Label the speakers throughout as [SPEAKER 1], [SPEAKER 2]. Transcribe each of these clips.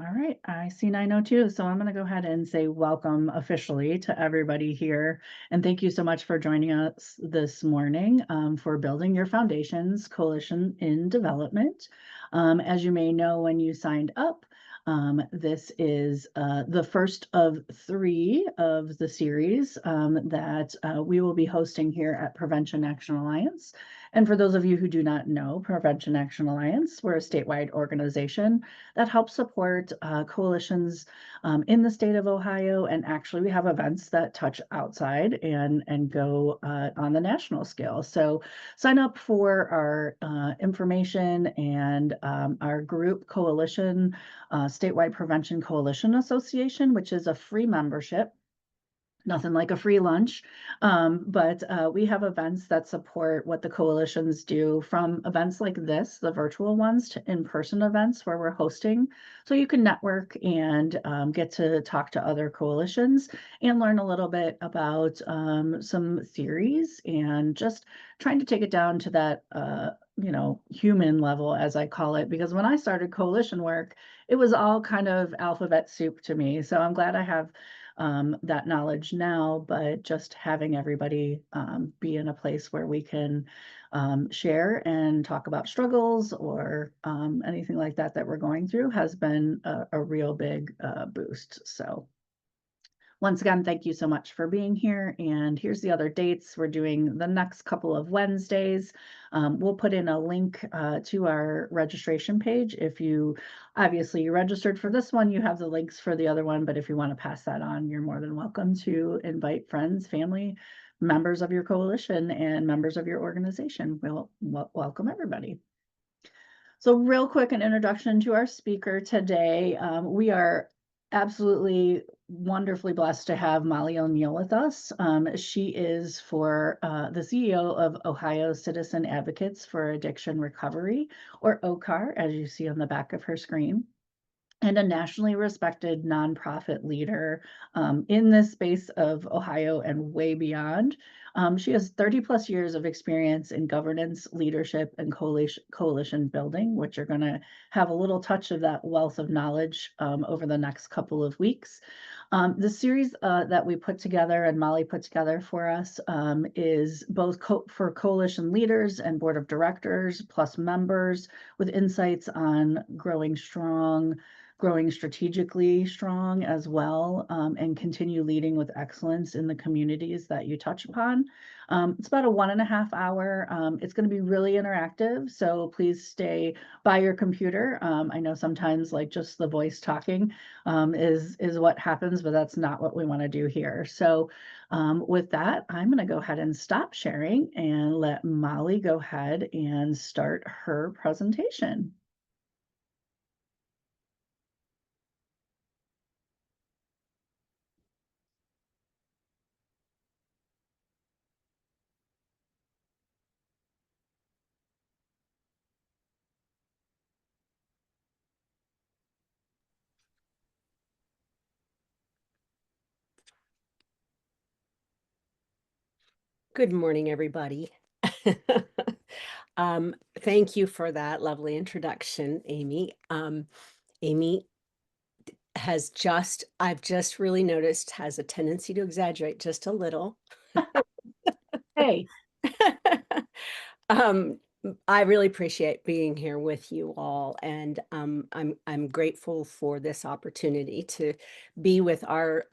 [SPEAKER 1] All right, I see 902, so I'm going to go ahead and say welcome officially to everybody here. And thank you so much for joining us this morning for Building Your Foundations Coalition in Development. As you may know, when you signed up, this is the first of three of the series that we will be hosting here at Prevention Action Alliance. And for those of you who do not know, Prevention Action Alliance, we're a statewide organization that helps support coalitions in the state of Ohio. And actually, we have events that touch outside and go on the national scale. So sign up for our information and our group coalition, Statewide Prevention Coalition Association, which is a free membership. Nothing like a free lunch, but we have events that support what the coalitions do, from events like this, the virtual ones, to in-person events where we're hosting. So you can network and get to talk to other coalitions and learn a little bit about some theories and just trying to take it down to that human level, as I call it, because when I started coalition work, it was all kind of alphabet soup to me. So I'm glad I have that knowledge now, but just having everybody be in a place where we can share and talk about struggles or anything like that that we're going through has been a real big boost. So once again, thank you so much for being here. And here's the other dates. We're doing the next couple of Wednesdays. We'll put in a link to our registration page. If you obviously you registered for this one, you have the links for the other one. But if you want to pass that on, you're more than welcome to invite friends, family, members of your coalition, and members of your organization. We'll welcome everybody. So real quick, an introduction to our speaker today. We are absolutely wonderfully blessed to have Molly O'Neill with us. She is the CEO of Ohio Citizen Advocates for Addiction Recovery, or OCAAR, as you see on the back of her screen, and a nationally respected nonprofit leader in this space of Ohio and way beyond. She has 30 plus years of experience in governance, leadership, and coalition building, which are going to have a little touch of that wealth of knowledge over the next couple of weeks. The series that we put together and Molly put together for us is both for coalition leaders and board of directors, plus members, with insights on growing strategically strong as well, and continue leading with excellence in the communities that you touch upon. It's about a 1.5 hour. It's going to be really interactive, so please stay by your computer. I know sometimes like just the voice talking is what happens, but that's not what we want to do here. So with that, I'm going to go ahead and stop sharing and let Molly go ahead and start her presentation.
[SPEAKER 2] Good morning, everybody. Thank you for that lovely introduction, Amy. Amy I've just really noticed, has a tendency to exaggerate just a little.
[SPEAKER 1] Hey.
[SPEAKER 2] I really appreciate being here with you all, and I'm grateful for this opportunity to be with our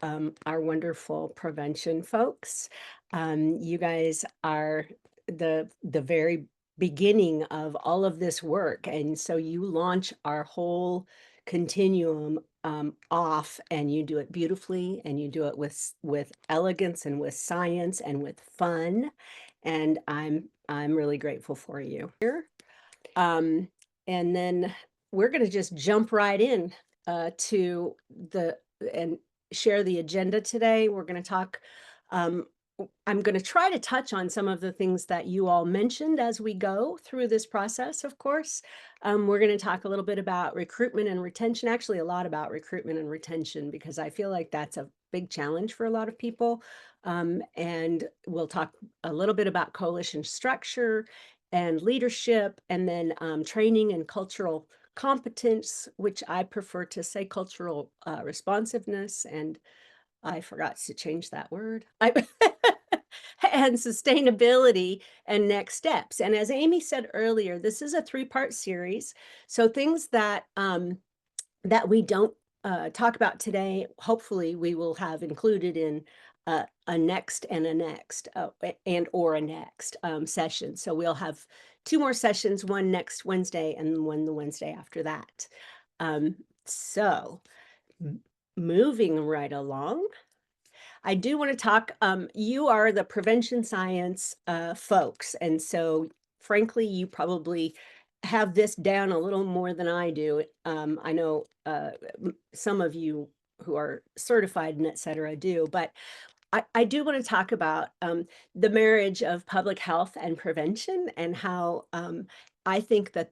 [SPEAKER 2] wonderful prevention folks. You guys are the very beginning of all of this work, and so you launch our whole continuum off, and you do it beautifully, and you do it with elegance and with science and with fun, and I'm really grateful for you. And then we're going to just jump right in and share the agenda today. We're going to talk. I'm going to try to touch on some of the things that you all mentioned as we go through this process, of course. We're going to talk a little bit about recruitment and retention, actually a lot about recruitment and retention, because I feel like that's a big challenge for a lot of people. And we'll talk a little bit about coalition structure and leadership, and then training and cultural competence, which I prefer to say cultural responsiveness, and I forgot to change that word. And sustainability and next steps. And as Amy said earlier, this is a three-part series. So things that we don't talk about today, hopefully we will have included in a next and a next and or a next session. So we'll have two more sessions, one next Wednesday and one the Wednesday after that. Um, so m- moving right along, I do want to talk. You are the prevention science folks, and so frankly, you probably have this down a little more than I do. I know some of you who are certified and et cetera do, but I do want to talk about the marriage of public health and prevention and how I think that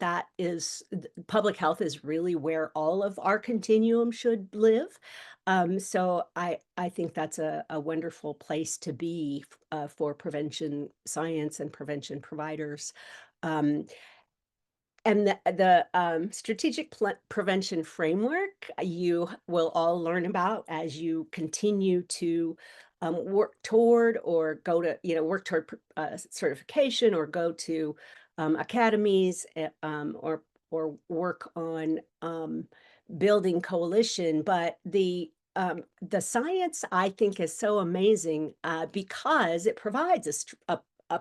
[SPEAKER 2] public health is really where all of our continuum should live. So I think that's a wonderful place to be for prevention science and prevention providers. Um, and the strategic prevention framework you will all learn about as you continue to work toward or go to, work toward certification or go to academies or work on building coalition. But the science I think is so amazing because it provides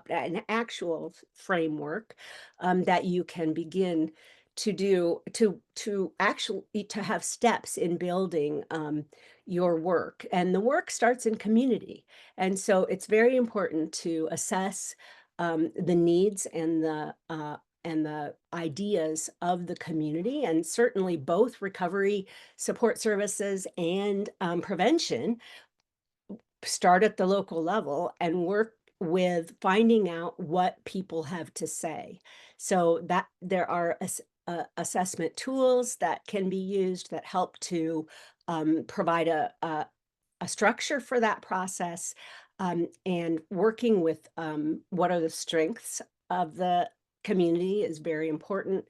[SPEAKER 2] an actual framework that you can begin to do to actually to have steps in building your work. And the work starts in community, and so it's very important to assess the needs and the ideas of the community, and certainly both recovery support services and prevention start at the local level and work with finding out what people have to say. So that there are assessment tools that can be used that help to provide a structure for that process, and working with what are the strengths of the community is very important.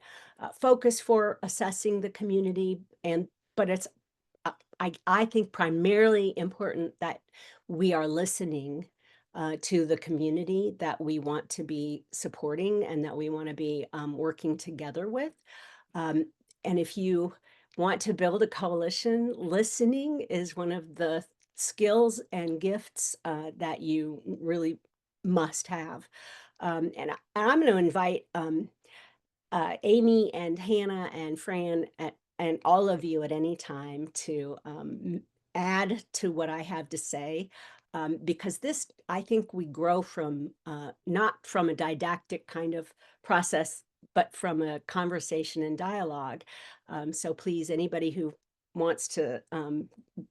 [SPEAKER 2] Focus for assessing the community, and but it's I think primarily important that we are listening to the community that we want to be supporting and that we want to be working together with. Um, and if you want to build a coalition, listening is one of the skills and gifts that you really must have. I'm going to invite Amy and Hannah and Fran and all of you at any time to add to what I have to say. Because this, I think we grow from not from a didactic kind of process, but from a conversation and dialogue. So please, anybody who wants to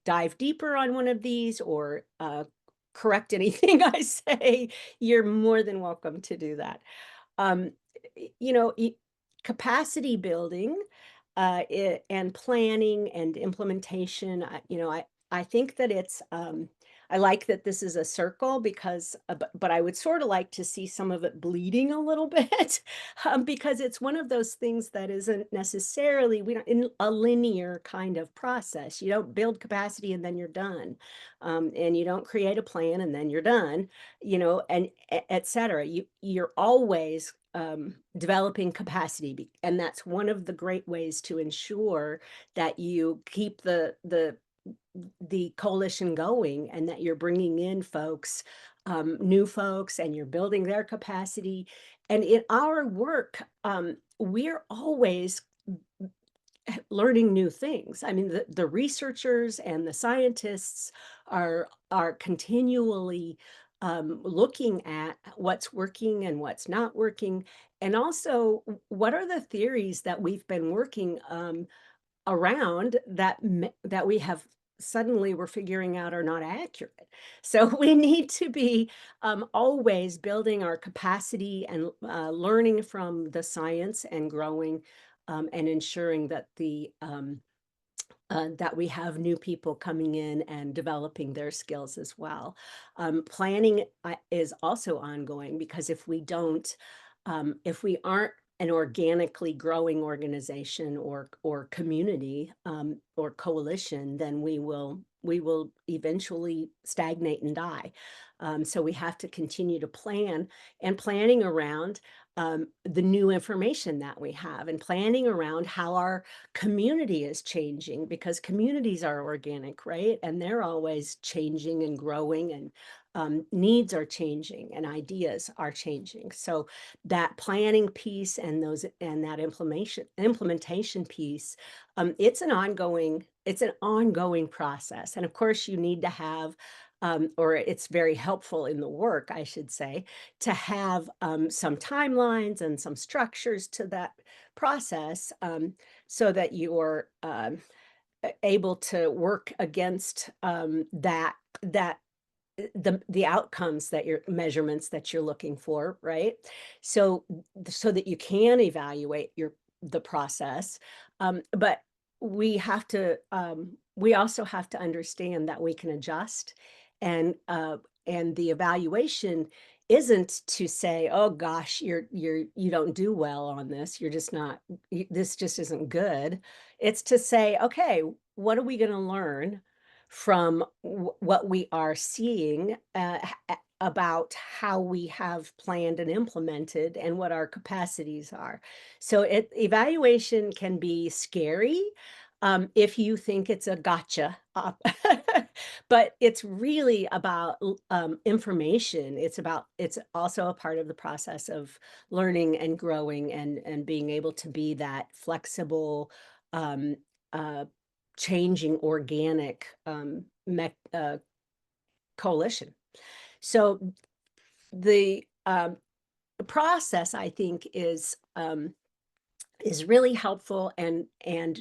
[SPEAKER 2] dive deeper on one of these or correct anything I say, you're more than welcome to do that. Um, you know, capacity building and planning and implementation. I think that I like that this is a circle because, but I would sort of like to see some of it bleeding a little bit because it's one of those things that isn't necessarily we don't in a linear kind of process. You don't build capacity and then you're done, and you don't create a plan and then you're done, and et cetera. You're always developing capacity, and that's one of the great ways to ensure that you keep the coalition going and that you're bringing in folks, new folks, and you're building their capacity. And in our work, we're always learning new things. I mean, the researchers and the scientists are continually looking at what's working and what's not working, and also what are the theories that we've been working around that we have suddenly we're figuring out are not accurate. So we need to be always building our capacity and learning from the science and growing and ensuring that that we have new people coming in and developing their skills as well. Planning is also ongoing because if we aren't an organically growing organization or community, or coalition, then we will eventually stagnate and die. So we have to continue to plan, and planning around the new information that we have, and planning around how our community is changing, because communities are organic, right? And they're always changing and growing, and needs are changing and ideas are changing. So that planning piece and that implementation piece, it's an ongoing process. And of course you need to have, or it's very helpful in the work, I should say, to have some timelines and some structures to that process, so that you're able to work against that the outcomes that your measurements that you're looking for, right? So so that you can evaluate the process. But we also have to understand that we can adjust, and the evaluation isn't to say, oh gosh, you don't do well on this, you're just not, this just isn't good. It's to say, okay, what are we going to learn from what we are seeing, about how we have planned and implemented, and what our capacities are. So evaluation can be scary, if you think it's a gotcha, but it's really about information. It's also a part of the process of learning and growing, and being able to be that flexible, um, uh, changing organic, coalition. So the process, I think, is really helpful, and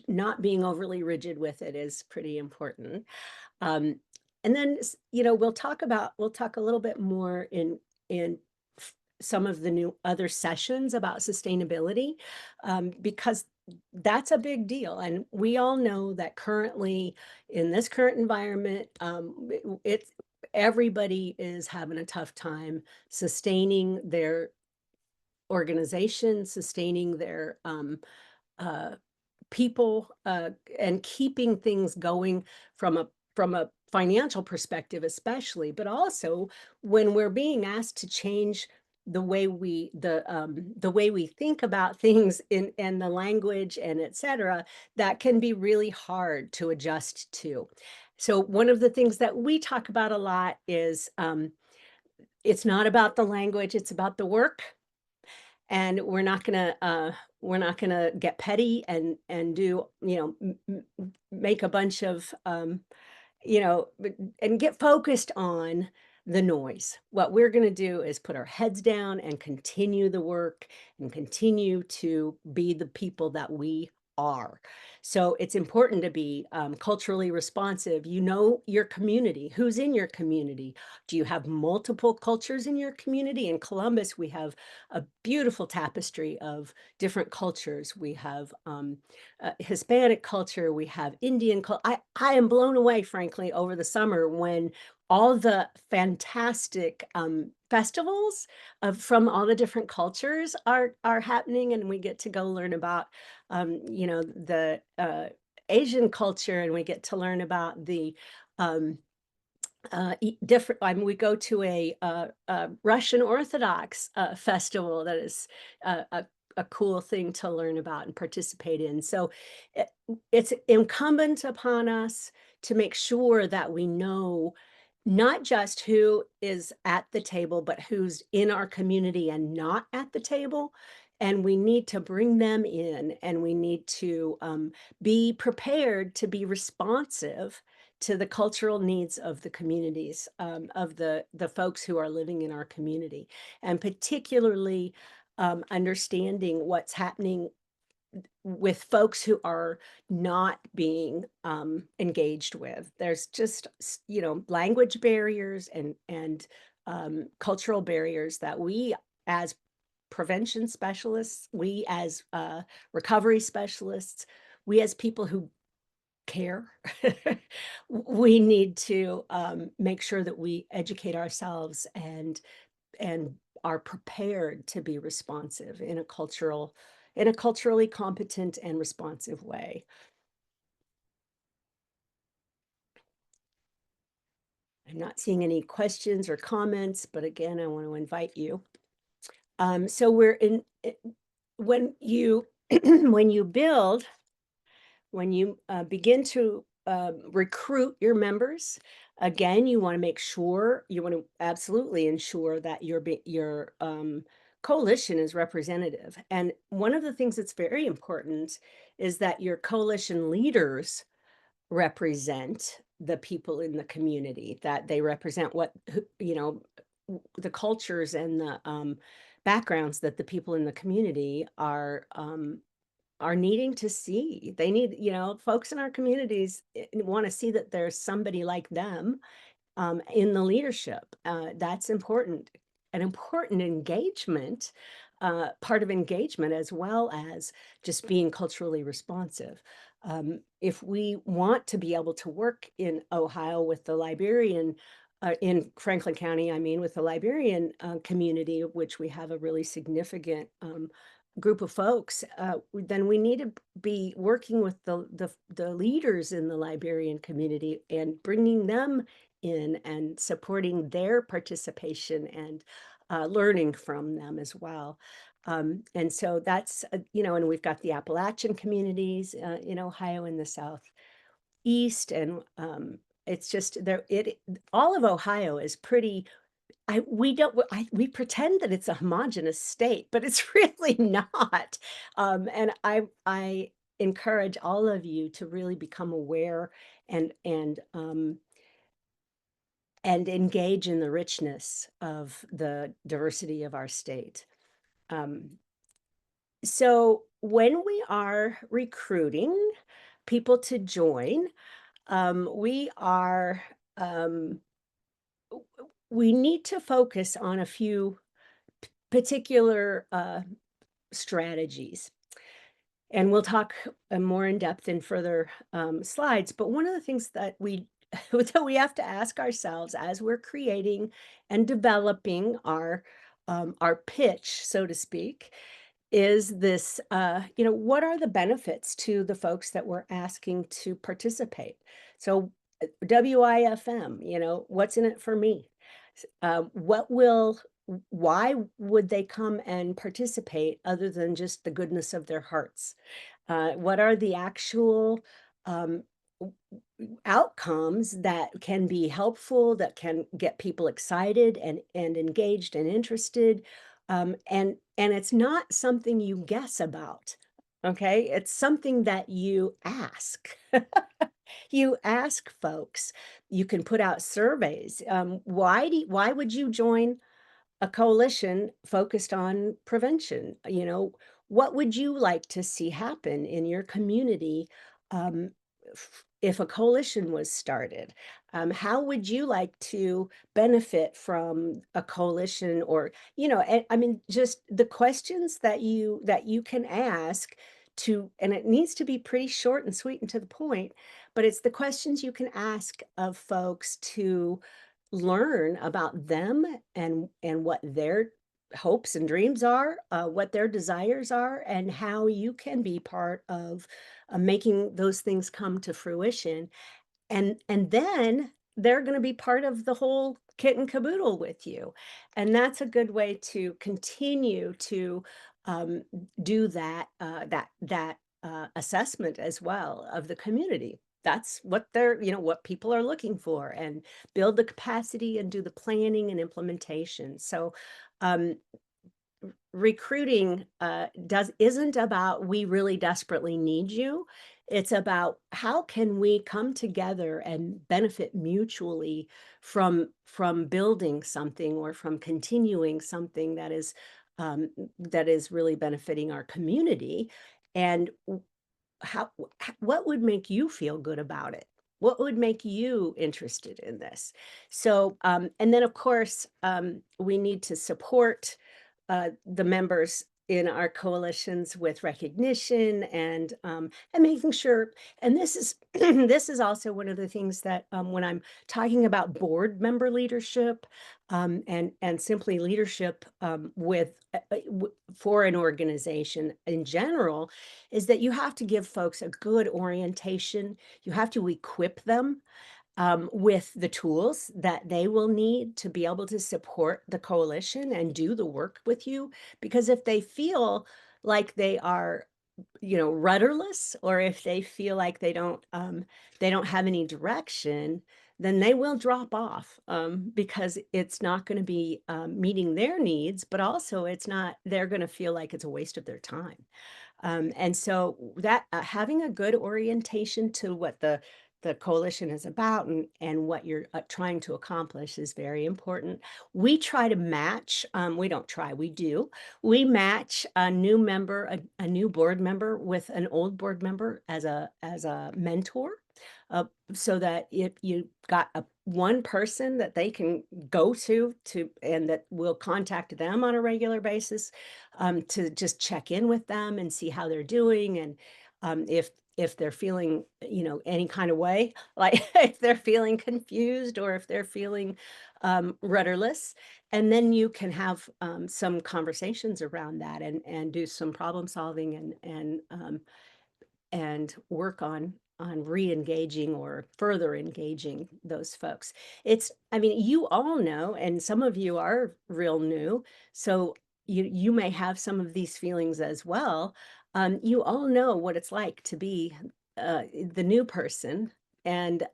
[SPEAKER 2] not being overly rigid with it is pretty important. Um, and then, we'll talk a little bit more in some of the new other sessions about sustainability, because that's a big deal. And we all know that currently, in this current environment, it's everybody is having a tough time sustaining their organization, sustaining their uh, people, and keeping things going from a financial perspective, especially, but also when we're being asked to change the way we think about things, in and the language and et cetera, that can be really hard to adjust to. So one of the things that we talk about a lot is, it's not about the language, it's about the work. And we're not gonna get petty and do, make a bunch of, and get focused on the noise. What we're going to do is put our heads down and continue the work, and continue to be the people that we are. So it's important to be culturally responsive. You know your community. Who's in your community? Do you have multiple cultures in your community? In Columbus, we have a beautiful tapestry of different cultures. We have Hispanic culture, we have Indian culture. I am blown away, frankly, over the summer when all the fantastic festivals from all the different cultures are happening, and we get to go learn about the Asian culture, and we get to learn about the um, different. I mean, we go to a Russian Orthodox festival that is a cool thing to learn about and participate in. So it, it's incumbent upon us to make sure that we know not just who is at the table, but who's in our community and not at the table. And we need to bring them in, and we need to be prepared to be responsive to the cultural needs of the communities, of the folks who are living in our community, and particularly understanding what's happening with folks who are not being engaged with. There's just language barriers and cultural barriers that we, as prevention specialists, we as recovery specialists, we as people who care. We need to make sure that we educate ourselves and are prepared to be responsive in a culturally competent and responsive way. I'm not seeing any questions or comments, but again, I want to invite you. So we're in when you when you build, when you begin to recruit your members, again, you want to make sure you want to absolutely ensure that your coalition is representative. And one of the things that's very important is that your coalition leaders represent the people in the community, that they represent the cultures and the backgrounds that the people in the community are needing to see. They need, folks in our communities want to see that there's somebody like them in the leadership. That's important. An important engagement, part of engagement, as well as just being culturally responsive. If we want to be able to work in Ohio with the Liberian, in Franklin County, I mean, with the Liberian community, of which we have a really significant group of folks, then we need to be working with the leaders in the Liberian community and bringing them in and supporting their participation and learning from them as well. And so that's, and we've got the Appalachian communities in Ohio in the southeast, and it's just there. All of Ohio is pretty. We don't. We pretend that it's a homogeneous state, but it's really not. And I encourage all of you to really become aware and and um, and engage in the richness of the diversity of our state. Um, so when we are recruiting people to join, we are um, we need to focus on a few particular strategies. And we'll talk more in depth in further slides. But one of the things that we that we have to ask ourselves as we're creating and developing our pitch, so to speak, is this, what are the benefits to the folks that we're asking to participate? So WIFM, what's in it for me? Why would they come and participate other than just the goodness of their hearts? What are the actual um, outcomes that can be helpful, that can get people excited and engaged and interested? And it's not something you guess about. Okay, it's something that you ask. You ask folks. You can put out surveys. Why would you join a coalition focused on prevention? What would you like to see happen in your community um, if a coalition was started? How would you like to benefit from a coalition? Or, I mean, just the questions that you can ask and it needs to be pretty short and sweet and to the point, but it's the questions you can ask of folks to learn about them and what their hopes and dreams are, what their desires are, and how you can be part of making those things come to fruition. And then they're going to be part of the whole kit and caboodle with you, and that's a good way to continue to um, do that assessment as well of the community. That's what what people are looking for, and build the capacity and do the planning and implementation. So um, recruiting does isn't about we really desperately need you. It's about how can we come together and benefit mutually from building something or from continuing something that is really benefiting our community. And what would make you feel good about it? What would make you interested in this? So, and then of course, we need to support the members in our coalitions with recognition and making sure, and this is this is also one of the things that when I'm talking about board member leadership and simply leadership for an organization in general, is that you have to give folks a good orientation. You have to equip them with the tools that they will need to be able to support the coalition and do the work with you. Because if they feel like they are, rudderless, or if they feel like they don't have any direction, then they will drop off because it's not going to be meeting their needs, but also it's not, they're going to feel like it's a waste of their time. And so that having a good orientation to what the coalition is about and what you're trying to accomplish is very important. We try to match, we don't try, we do. We match a new member, a new board member with an old board member as a mentor. So that if you got one person that they can go to and that will contact them on a regular basis to just check in with them and see how they're doing, and if they're feeling, any kind of way, like if they're feeling confused or if they're feeling rudderless, and then you can have some conversations around that and do some problem solving and work on re-engaging or further engaging those folks. I mean, you all know, and some of you are real new, so you may have some of these feelings as well. You all know what it's like to be the new person, and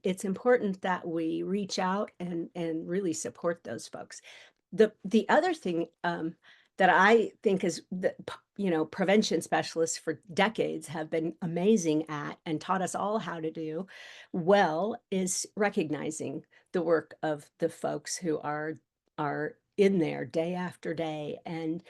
[SPEAKER 2] it's important that we reach out and really support those folks. The other thing that I think is that prevention specialists for decades have been amazing at and taught us all how to do well is recognizing the work of the folks who are in there day after day. And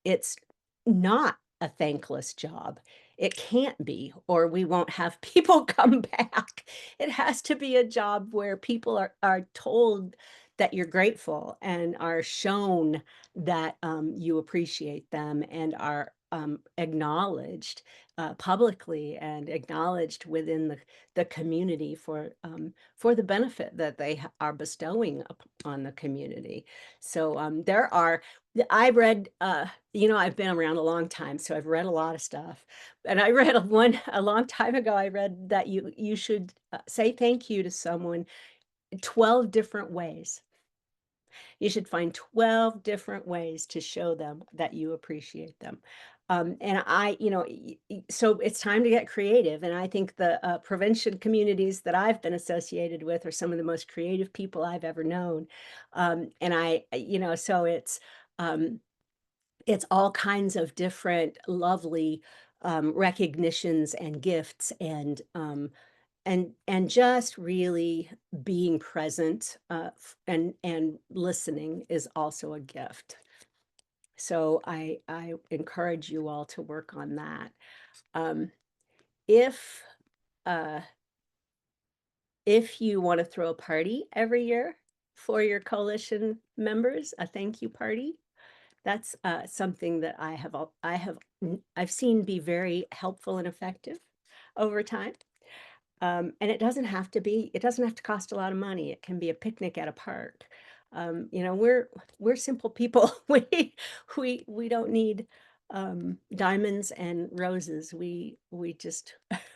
[SPEAKER 2] it's not a thankless job. It can't be, or we won't have people come back. It has to be a job where people are told that you're grateful and are shown that you appreciate them and are acknowledged publicly and acknowledged within the community for the benefit that they are bestowing on the community. So there are, I read, I've been around a long time, so I've read a lot of stuff. And I read a long time ago, I read that you should say thank you to someone 12 different ways. You should find 12 different ways to show them that you appreciate them. And so it's time to get creative. And I think the prevention communities that I've been associated with are some of the most creative people I've ever known. And so it's all kinds of different lovely recognitions and gifts and just really being present, and listening is also a gift. So I encourage you all to work on that. Um, if uh, if you want to throw a party every year for your coalition members, a thank you party, that's something that I've seen be very helpful and effective over time. And it doesn't have to cost a lot of money. It can be a picnic at a park. We're simple people. We don't need diamonds and roses. We just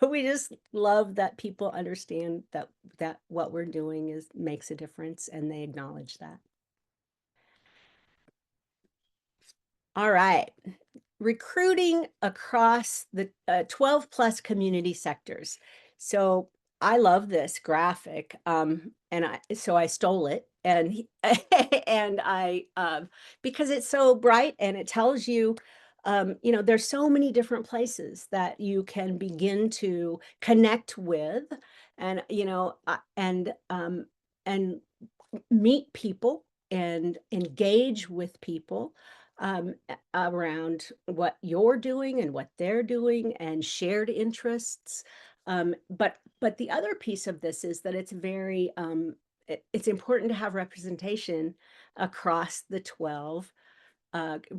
[SPEAKER 2] we just love that people understand that what we're doing is makes a difference and they acknowledge that. All right. Recruiting across the 12 plus community sectors. So I love this graphic, and I stole it, and and because it's so bright and it tells you, there's so many different places that you can begin to connect with, and and meet people and engage with people around what you're doing and what they're doing and shared interests. But the other piece of this is that it's it's important to have representation across the 12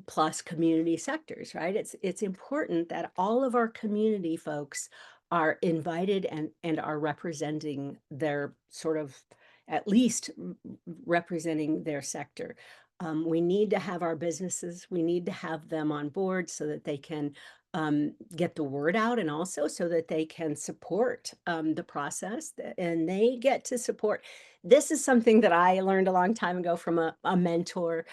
[SPEAKER 2] plus community sectors, right? It's important that all of our community folks are invited and are representing their sort of, at least representing their sector. We need to have our businesses, we need to have them on board so that they can get the word out, and also so that they can support the process, and they get to support. This is something that I learned a long time ago from a mentor.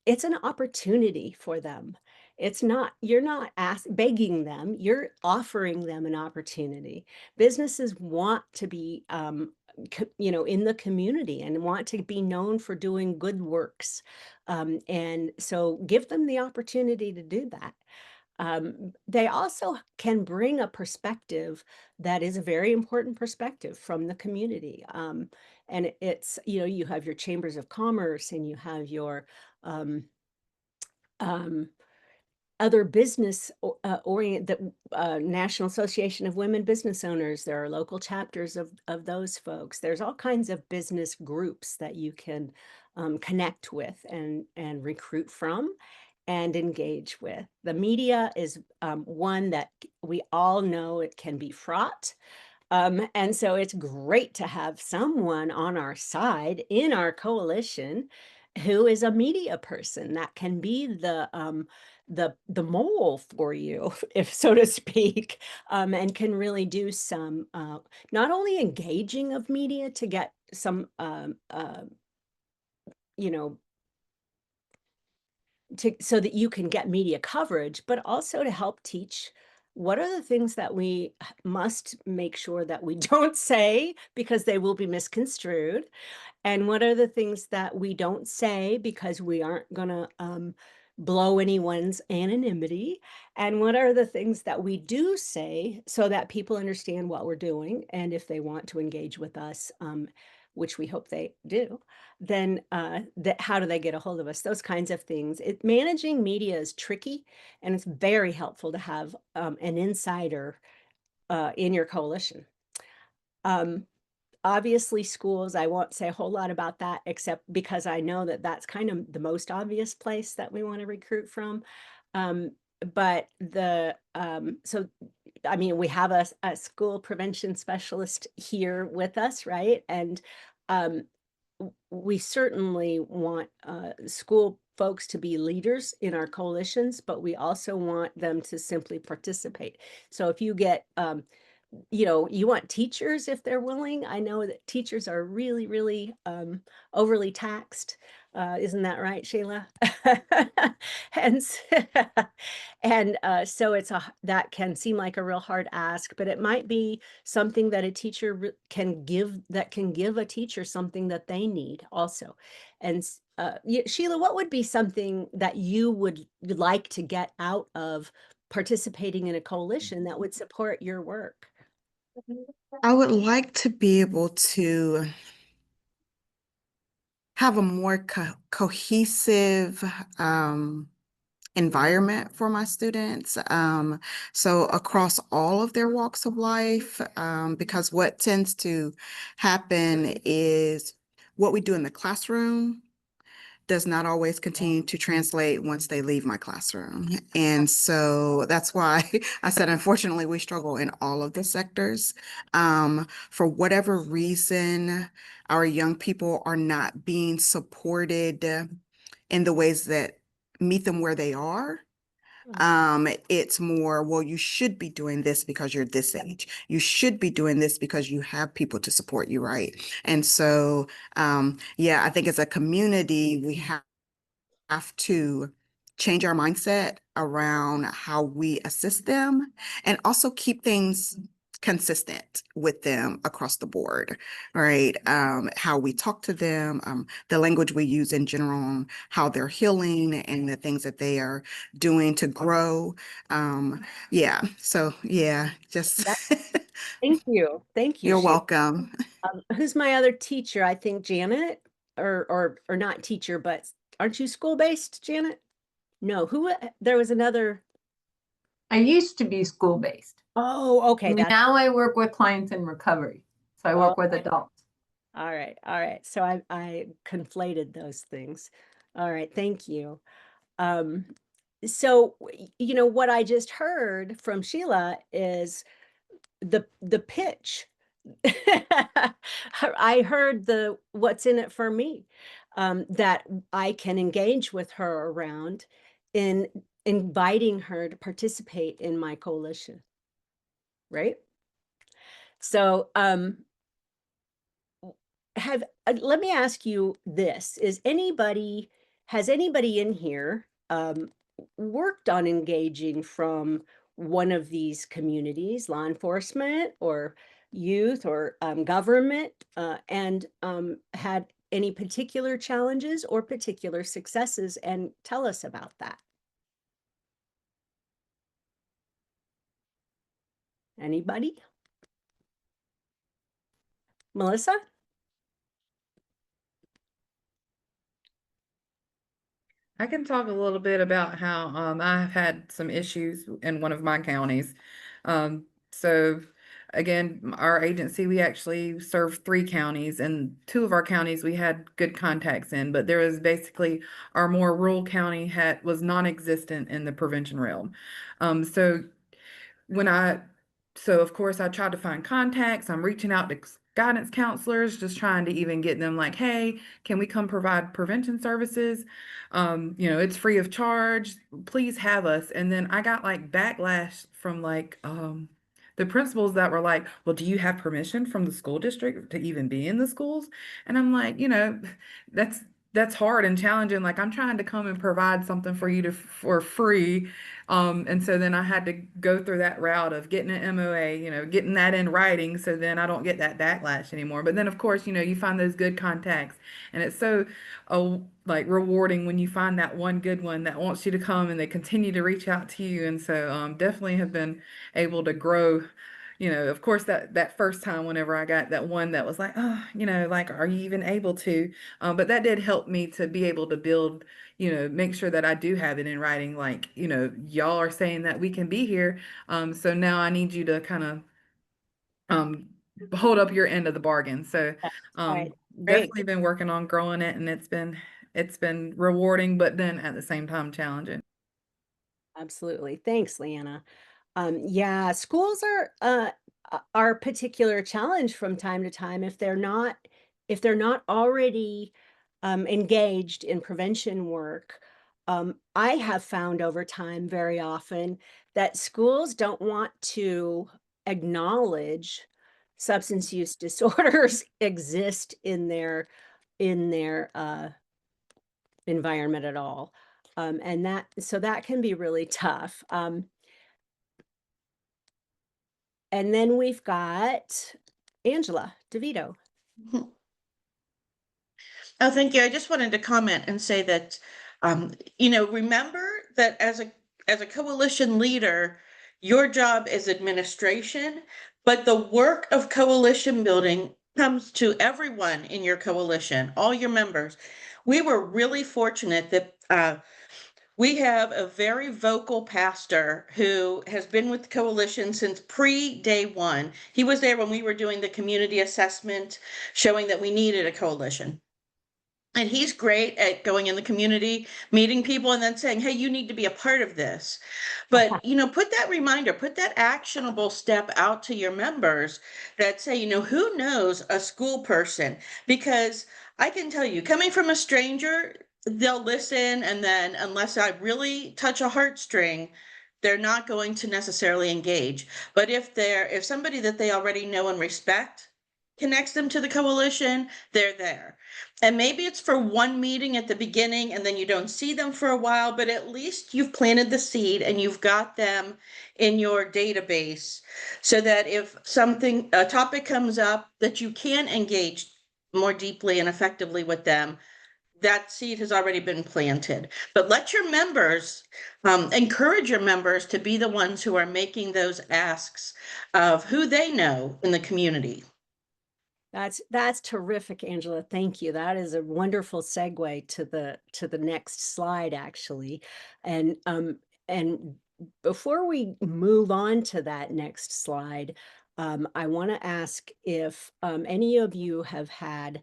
[SPEAKER 2] It's an opportunity for them. It's not, you're not begging them, you're offering them an opportunity. Businesses want to be, in the community and want to be known for doing good works. And so give them the opportunity to do that. They also can bring a perspective that is a very important perspective from the community. And it's, you have your chambers of commerce, and you have your um, um, other business orient that National Association of Women Business Owners. There are local chapters of those folks. There's all kinds of business groups that you can connect with and recruit from and engage with. The media is one that we all know it can be fraught. And so it's great to have someone on our side in our coalition who is a media person that can be the mole for you, if so to speak, and can really do some not only engaging of media to get some you know so that you can get media coverage, but also to help teach what are the things that we must make sure that we don't say because they will be misconstrued, and what are the things that we don't say because we aren't gonna blow anyone's anonymity? And what are the things that we do say so that people understand what we're doing? And if they want to engage with us, which we hope they do, then how do they get a hold of us? Those kinds of things. Managing media is tricky, and it's very helpful to have an insider in your coalition. Um, Obviously, schools, I won't say a whole lot about that, except because I know that that's kind of the most obvious place that we want to recruit from. Um, but so, I mean, we have a school prevention specialist here with us, right? And um, we certainly want school folks to be leaders in our coalitions, but we also want them to simply participate. So if you get you want teachers if they're willing. I know that teachers are really, really overly taxed. Isn't that right, Shayla? And so that can seem like a real hard ask, but it might be something that a teacher can give, that can give a teacher something that they need also. And Sheila, what would be something that you would like to get out of participating in a coalition that would support your work?
[SPEAKER 3] I would like to be able to have a more cohesive environment for my students. So across all of their walks of life, because what tends to happen is what we do in the classroom does not always continue to translate once they leave my classroom. And so that's why I said, unfortunately, we struggle in all of the sectors. For whatever reason, our young people are not being supported in the ways that meet them where they are. It's more, well, you should be doing this because you're this age. You should be doing this because you have people to support you, right? And so, yeah, I think as a community, we have to change our mindset around how we assist them and also keep things consistent with them across the board, right? How we talk to them, the language we use in general, how they're healing and the things that they are doing to grow. Yeah, so yeah, just
[SPEAKER 2] Thank you. Thank you,
[SPEAKER 3] you're
[SPEAKER 2] Sheila.
[SPEAKER 3] welcome.
[SPEAKER 2] Who's my other teacher? I think Janet, or not teacher, but aren't you school-based, Janet? No, there was another.
[SPEAKER 4] I used to be school-based.
[SPEAKER 2] Oh, okay.
[SPEAKER 4] Now I work with clients in recovery. So I work with adults.
[SPEAKER 2] All right. All right. So I conflated those things. All right, thank you. Um, so, what I just heard from Sheila is the pitch. I heard the what's in it for me, that I can engage with her around in inviting her to participate in my coalition, right? So, have let me ask you this, has anybody in here, worked on engaging from one of these communities, law enforcement or youth or, government, and, had any particular challenges or particular successes, and tell us about that? Anybody? Melissa?
[SPEAKER 5] I can talk a little bit about how I've had some issues in one of my counties. So again, our agency, we actually serve 3 counties, and 2 of our counties we had good contacts in, but there was basically our more rural county was non-existent in the prevention realm. So when I, so of course I tried to find contacts. I'm reaching out to guidance counselors, just trying to even get them like, hey, can we come provide prevention services? It's free of charge. Please have us. And then I got like backlash from like the principals that were like, well, do you have permission from the school district to even be in the schools? And I'm like, that's that's hard and challenging. Like I'm trying to come and provide something for you for free, and so then I had to go through that route of getting an MOA, getting that in writing so then I don't get that backlash anymore. But then of course, you find those good contacts, and it's so like rewarding when you find that one good one that wants you to come and they continue to reach out to you. And so definitely have been able to grow. Of course that first time whenever I got that one that was like, oh, like, are you even able to? But that did help me to be able to build, make sure that I do have it in writing, like, y'all are saying that we can be here. So now I need you to kind of um, hold up your end of the bargain. So
[SPEAKER 2] Yes. All right, great.
[SPEAKER 5] definitely been working on growing it, and it's been rewarding, but then at the same time challenging.
[SPEAKER 2] Absolutely. Thanks, Leanna. Yeah, schools are a particular challenge from time to time if they're not already engaged in prevention work. I have found over time very often that schools don't want to acknowledge substance use disorders exist in their environment at all. And that can be really tough. And then we've got Angela DeVito.
[SPEAKER 6] Mhm. Oh, thank you. I just wanted to comment and say that, remember that as a coalition leader, your job is administration, but the work of coalition building comes to everyone in your coalition, all your members. We were really fortunate that we have a very vocal pastor who has been with the coalition since pre-day one. He was there when we were doing the community assessment, showing that we needed a coalition. And he's great at going in the community, meeting people, and then saying, hey, you need to be a part of this. But, put that reminder, put that actionable step out to your members that say, who knows a school person? Because I can tell you, coming from a stranger, they'll listen. And then, unless I really touch a heartstring, they're not going to necessarily engage. But if somebody that they already know and respect connects them to the coalition, they're there. And maybe it's for one meeting at the beginning and then you don't see them for a while, but at least you've planted the seed and you've got them in your database so that if a topic comes up that you can engage more deeply and effectively with them, that seed has already been planted. But let your members, encourage your members to be the ones who are making those asks of who they know in the community.
[SPEAKER 2] That's terrific, Angela. Thank you. That is a wonderful segue to the next slide, actually. And before we move on to that next slide, I want to ask if any of you have had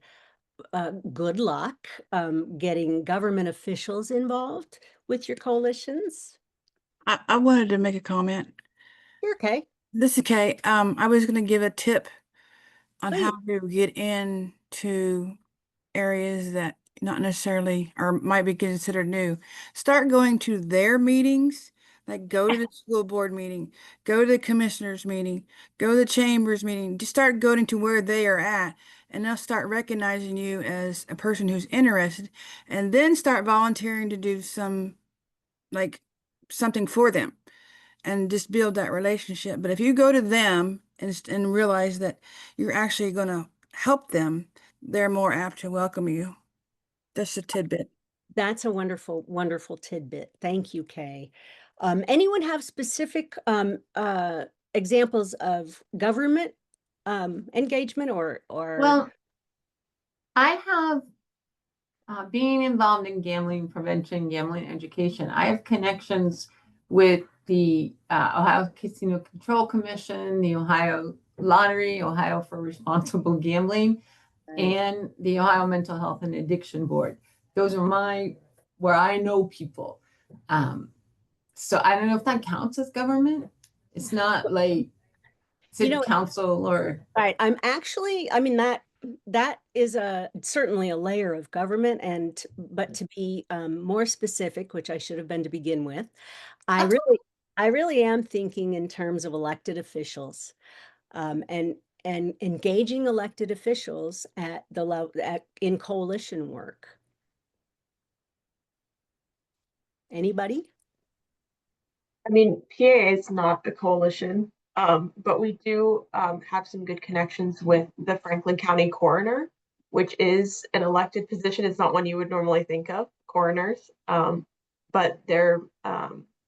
[SPEAKER 2] good luck getting government officials involved with your coalitions.
[SPEAKER 7] I wanted to make a comment.
[SPEAKER 2] You're okay.
[SPEAKER 7] This is Kay. I was going to give a tip on how
[SPEAKER 2] Please.
[SPEAKER 7] to get into areas that not necessarily or might be considered new. Start going to their meetings, like go to the school board meeting, go to the commissioners meeting, go to the chambers meeting. Just start going to where they are at, and they'll start recognizing you as a person who's interested, and then start volunteering to do like something for them and just build that relationship. But if you go to them and realize that you're actually going to help them, they're more apt to welcome you. That's a tidbit.
[SPEAKER 2] That's a wonderful, wonderful tidbit. Thank you, Kay. Anyone have specific examples of government engagement or
[SPEAKER 4] Well, I have, being involved in gambling prevention, gambling education, I have connections with the Ohio Casino Control Commission, the Ohio Lottery, Ohio for Responsible Gambling, and the Ohio Mental Health and Addiction Board. Those are where I know people. So I don't know if that counts as government. It's not like city council or.
[SPEAKER 2] Right. I mean, that is certainly a layer of government, but to be more specific, which I should have been to begin with, I really am thinking in terms of elected officials, and engaging elected officials at the level in coalition work. Anybody?
[SPEAKER 8] I mean, PA is not a coalition, but we do have some good connections with the Franklin County coroner, which is an elected position. It's not one you would normally think of, coroners, but they're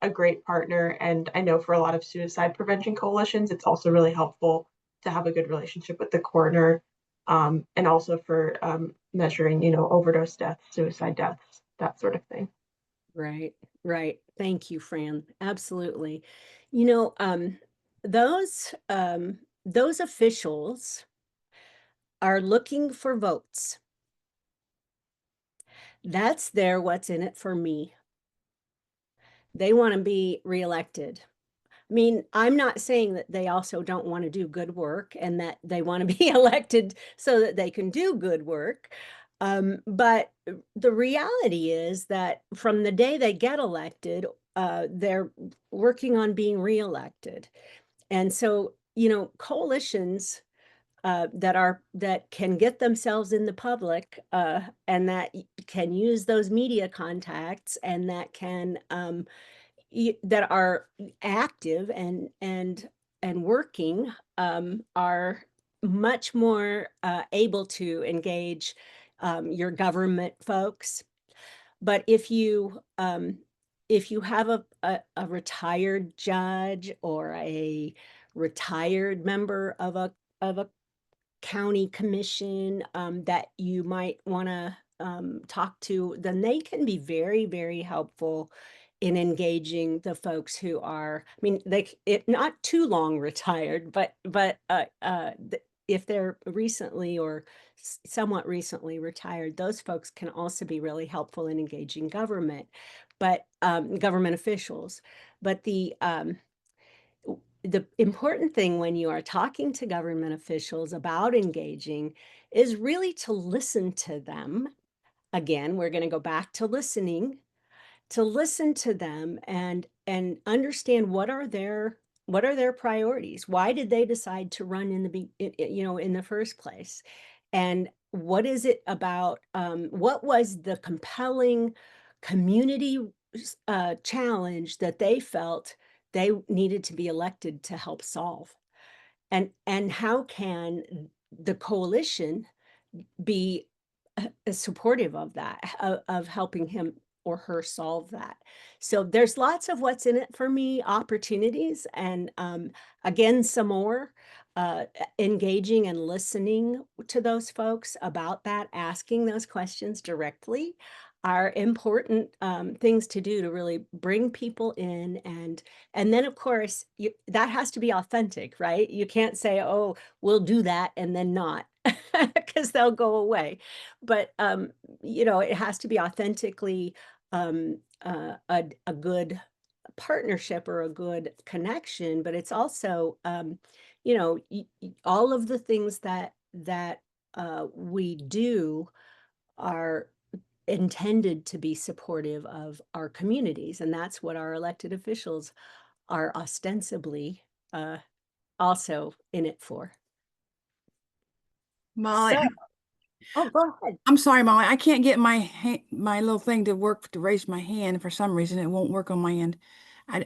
[SPEAKER 8] a great partner. And I know for a lot of suicide prevention coalitions, it's also really helpful to have a good relationship with the coroner, and also for measuring, overdose deaths, suicide deaths, that sort of thing.
[SPEAKER 2] Right, right. Thank you, Fran. Absolutely. Those officials are looking for votes. That's their what's in it for me. They want to be reelected. I mean, I'm not saying that they also don't want to do good work and that they want to be elected so that they can do good work. But the reality is that from the day they get elected, they're working on being reelected. And so, coalitions that can get themselves in the public, and that can use those media contacts, and that can that are active and working, are much more able to engage your government folks. But if you have a retired judge or a retired member of a county commission that you might want to talk to, then they can be very, very helpful in engaging the folks who are, I mean, not too long retired, but if they're recently or somewhat recently retired, those folks can also be really helpful in engaging government, but government officials. But the important thing when you are talking to government officials about engaging is really to listen to them. Again, we're going to go back to listening, to listen to them and understand what are their priorities. Why did they decide to run in the first place? And what is it about, what was the compelling community challenge that they felt they needed to be elected to help solve? And how can the coalition be supportive of that, of helping him or her solve that? So there's lots of what's in it for me opportunities, and again, some more engaging and listening to those folks about that, asking those questions directly, are important things to do to really bring people in. And then, of course, that has to be authentic, right? You can't say, oh, we'll do that and then not, because they'll go away. But, it has to be authentically a good partnership or a good connection, but it's also, all of the things that we do are intended to be supportive of our communities, and that's what our elected officials are ostensibly uh, also in it for.
[SPEAKER 7] Molly,
[SPEAKER 2] So, oh, go ahead.
[SPEAKER 7] I'm sorry, Molly. I can't get my little thing to work to raise my hand for some reason. It won't work on my end. I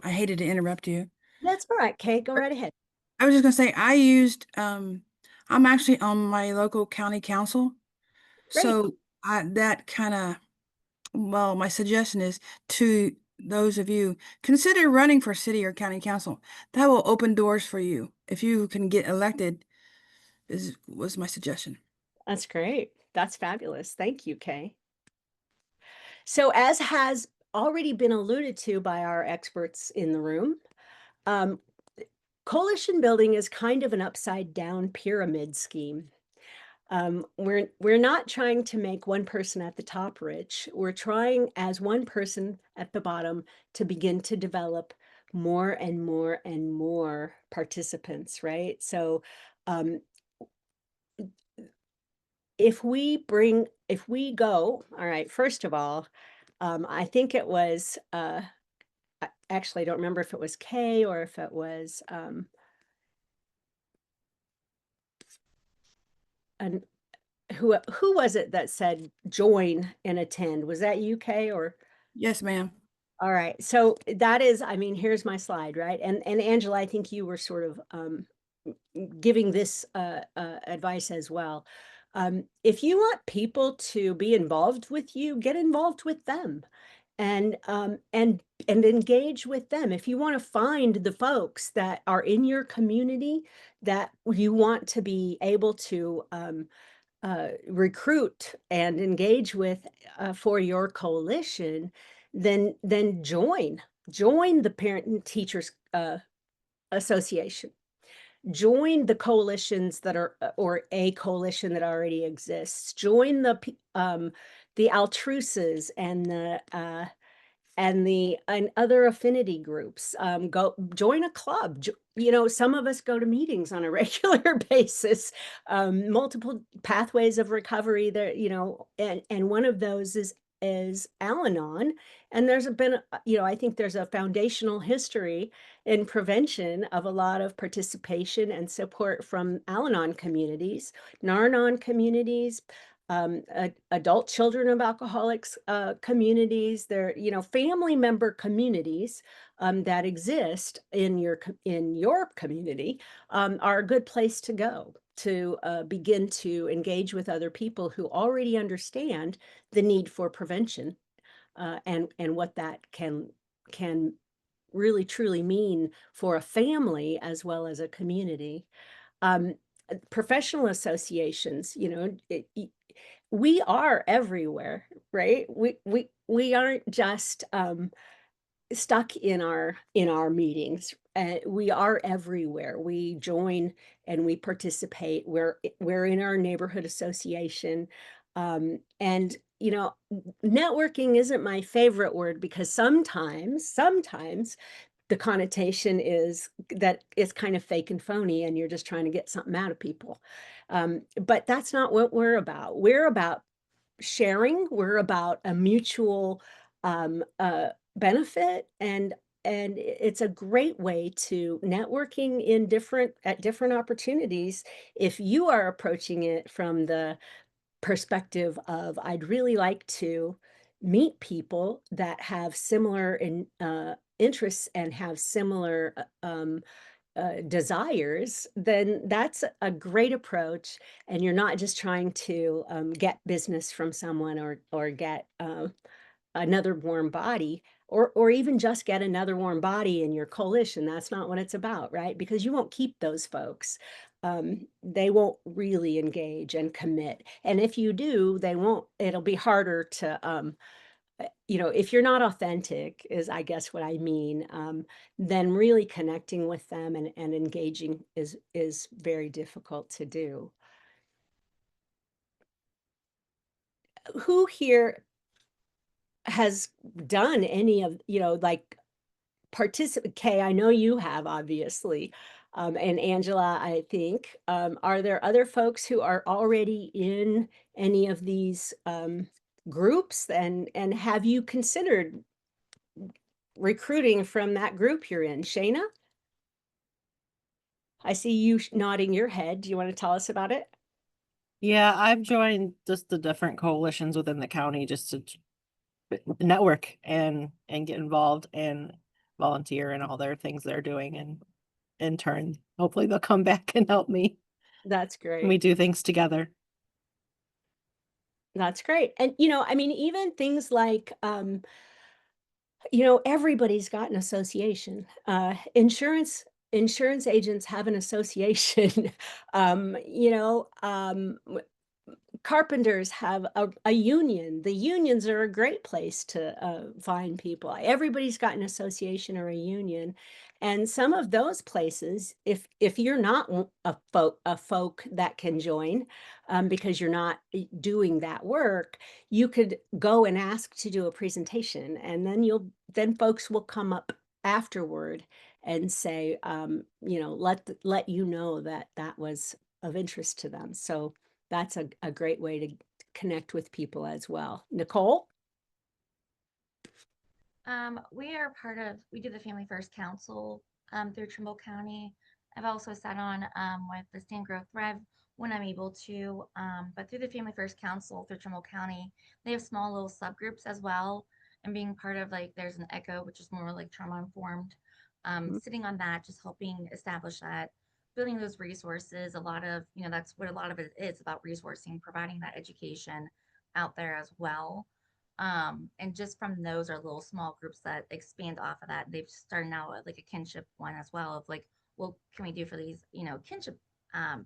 [SPEAKER 7] hated to interrupt you.
[SPEAKER 2] That's all right, Kay. Go right ahead.
[SPEAKER 7] I was just gonna say I used I'm actually on my local county council.
[SPEAKER 2] Great.
[SPEAKER 7] So that kind of, well, my suggestion is to those of you, consider running for city or county council. That will open doors for you. If you can get elected, was my suggestion.
[SPEAKER 2] That's great. That's fabulous. Thank you, Kay. So, as has already been alluded to by our experts in the room, um, coalition building is kind of an upside down pyramid scheme. We're not trying to make one person at the top rich. We're trying, as one person at the bottom, to begin to develop more and more and more participants, right? So, if we go, all right, first of all, I think it was, actually, I don't remember if it was Kay or if it was, an, who was it that said join and attend? Was that you, Kay, or?
[SPEAKER 7] Yes, ma'am.
[SPEAKER 2] All right. So that is, I mean, here's my slide, right? And Angela, I think you were sort of giving this advice as well. If you want people to be involved with you, get involved with them and engage with them. If you want to find the folks that are in your community that you want to be able to recruit and engage with for your coalition, then join the Parent and Teachers Association. Join the coalitions that are, or a coalition that already exists. Join the Altruses and other affinity groups. Go join a club. Some of us go to meetings on a regular basis. Multiple pathways of recovery there, and one of those is Al-Anon. And there's been, I think there's a foundational history in prevention of a lot of participation and support from Al-Anon communities, Nar-Anon communities, adult children of alcoholics communities. There, family member communities that exist in your community are a good place to go to begin to engage with other people who already understand the need for prevention and what that can really truly mean for a family as well as a community. Professional associations, we are everywhere, right? We aren't just stuck in our meetings. We are everywhere. We join and we participate. We're in our neighborhood association, and networking isn't my favorite word because sometimes the connotation is that it's kind of fake and phony and you're just trying to get something out of people. But that's not what we're about. We're about sharing. We're about a mutual benefit, and it's a great way to networking at different opportunities. If you are approaching it from the perspective of, I'd really like to meet people that have similar interests and have similar desires, then that's a great approach. And you're not just trying to get business from someone or get another warm body, or even just get another warm body in your coalition. That's not what it's about, right? Because you won't keep those folks. they won't really engage and commit. And if you do, they won't, it'll be harder to, you know, if you're not authentic is, I guess what I mean, then really connecting with them and engaging is very difficult to do. Who here has done any of, you know, like participate? Kay, I know you have, obviously, and Angela, I think. Are there other folks who are already in any of these groups? And have you considered recruiting from that group you're in? Shayna? I see you nodding your head. Do you want to tell us about it?
[SPEAKER 9] Yeah, I've joined just the different coalitions within the county just to network and get involved and volunteer in all their things they're doing, and in turn, hopefully they'll come back and help me.
[SPEAKER 2] That's
[SPEAKER 9] And we
[SPEAKER 2] great.
[SPEAKER 9] do things together.
[SPEAKER 2] That's great. And, you know, I mean, even things like, you know, everybody's got an association. Insurance agents have an association. You know, carpenters have a union. The unions are a great place to find people. Everybody's got an association or a union. And some of those places, if you're not a folk that can join, because you're not doing that work, you could go and ask to do a presentation, and then folks will come up afterward and say, you know, let you know that that was of interest to them. So that's a great way to connect with people as well. Nicole?
[SPEAKER 10] We do the Family First Council through Trimble County. I've also sat on with the Stand Grow Thrive when I'm able to, but through the Family First Council through Trimble County, they have small little subgroups as well. And being part of, like, there's an ECHO, which is more like trauma informed, sitting on that, just helping establish that, building those resources. A lot of, you know, that's what a lot of it is about, resourcing, providing that education out there as well. And just from those are little small groups that expand off of that. They've started now like a kinship one as well, of like, what can we do for these, you know, kinship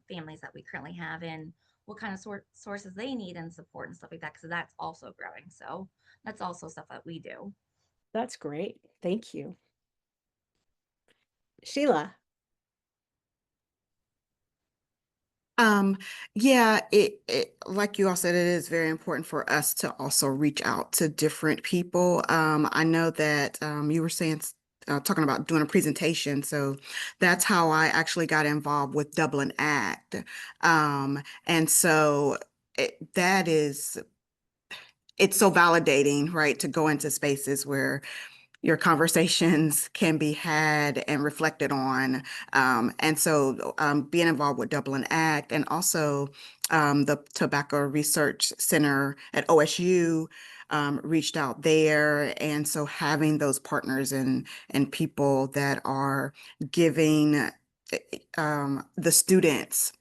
[SPEAKER 10] families that we currently have, and what kind of sources they need and support and stuff like that, because that's also growing. So that's also stuff that we do.
[SPEAKER 2] That's great. Thank you. Sheila?
[SPEAKER 3] Yeah, it like you all said, it is very important for us to also reach out to different people. I know that you were saying talking about doing a presentation, so that's how I actually got involved with Dublin Act. And so that is, it's so validating, right, to go into spaces where your conversations can be had and reflected on. And so being involved with Dublin Act, and also the Tobacco Research Center at OSU reached out there. And so having those partners and people that are giving the students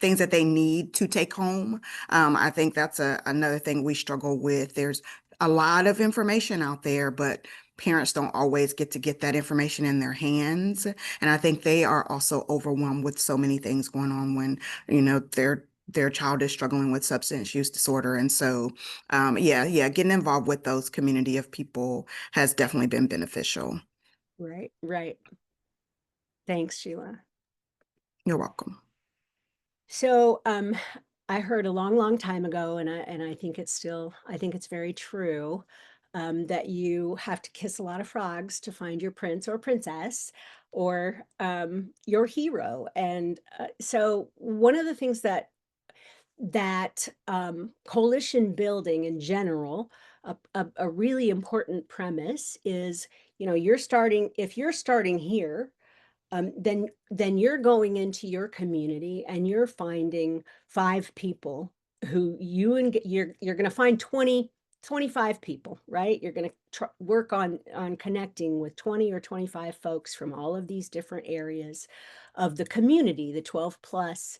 [SPEAKER 3] things that they need to take home. I think that's another thing we struggle with. There's a lot of information out there, but parents don't always get to get that information in their hands. And I think they are also overwhelmed with so many things going on when, you know, their child is struggling with substance use disorder. And so, yeah, getting involved with those community of people has definitely been beneficial.
[SPEAKER 2] Right, right. Thanks, Sheila.
[SPEAKER 3] You're welcome.
[SPEAKER 2] So I heard a long time ago, and I think I think it's very true, that you have to kiss a lot of frogs to find your prince or princess, or your hero. And so one of the things that coalition building in general, a really important premise is, you know, if you're starting here, then you're going into your community and you're finding 5 people who you're going to find 25 people, right? You're going to work on connecting with 20 or 25 folks from all of these different areas of the community, the 12 plus